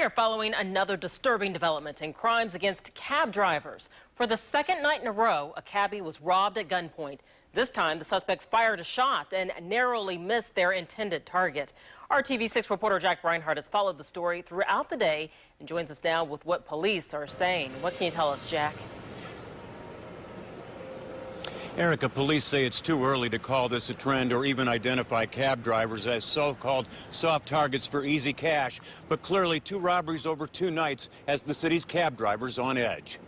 Here following another disturbing development in crimes against cab drivers. For the second night in a row, a cabbie was robbed at gunpoint. This time, the suspects fired a shot and narrowly missed their intended target. Our TV6 reporter Jack Reinhardt has followed the story throughout the day and joins us now with what police are saying. What can you tell us, Jack? Erica, police say it's too early to call this a trend or even identify cab drivers as so-called soft targets for easy cash. But clearly, 2 robberies over 2 nights has the city's cab drivers on edge.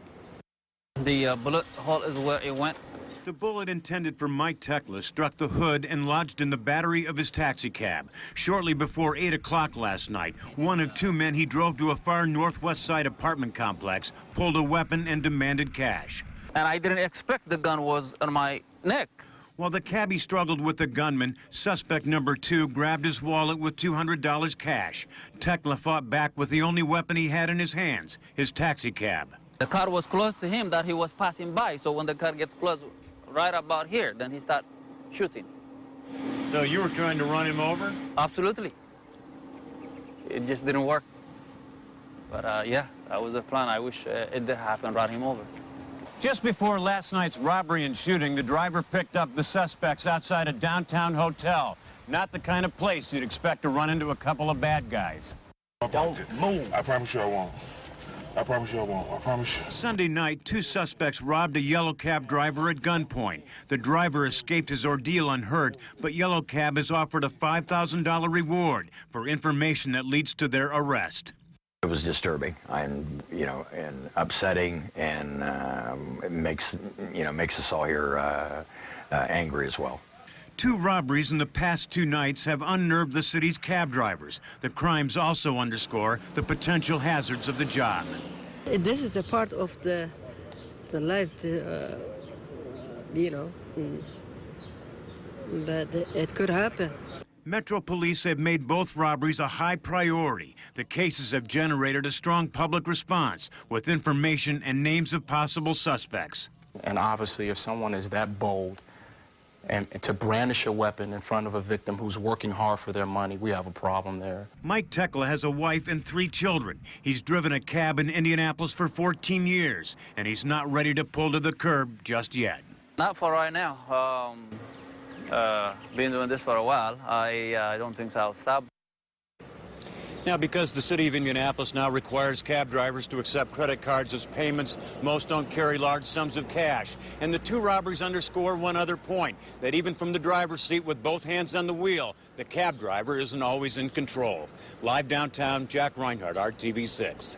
The bullet hole is where it went. The bullet intended for Mike Tekla struck the hood and lodged in the battery of his taxi cab. Shortly before 8 o'clock last night, one of 2 men he drove to a far northwest side apartment complex pulled a weapon and demanded cash. And I didn't expect the gun was on my neck. While the cabbie struggled with the gunman, suspect number 2 grabbed his wallet with $200 cash. Tekla fought back with the only weapon he had in his hands, his taxi cab. The car was close to him that he was passing by, so when the car gets close, right about here, then he started shooting. So you were trying to run him over? Absolutely. It just didn't work. But yeah, that was the plan. I wish it did happen, run him over. Just before last night's robbery and shooting, the driver picked up the suspects outside a downtown hotel. Not the kind of place you'd expect to run into a couple of bad guys. Don't move. I promise you I won't. I promise you I won't. I promise you. Sunday night, 2 suspects robbed a yellow cab driver at gunpoint. The driver escaped his ordeal unhurt, but Yellow Cab has offered a $5,000 reward for information that leads to their arrest. It was disturbing and, and upsetting, and it makes us all here angry as well. 2 robberies in the past 2 nights have unnerved the city's cab drivers. The crimes also underscore the potential hazards of the job. This is a part of the life, but it could happen. Metro Police have made both robberies a high priority. The cases have generated a strong public response with information and names of possible suspects. And obviously, if someone is that bold and to brandish a weapon in front of a victim who's working hard for their money, we have a problem there. Mike Tekla has a wife and 3 children. He's driven a cab in Indianapolis for 14 years, and he's not ready to pull to the curb just yet. Not for right now. Been doing this for a while. I don't think so I'll stop. Now, because the city of Indianapolis now requires cab drivers to accept credit cards as payments, most don't carry large sums of cash. And the 2 robberies underscore one other point, that even from the driver's seat with both hands on the wheel, the cab driver isn't always in control. Live downtown, Jack Reinhardt, RTV6.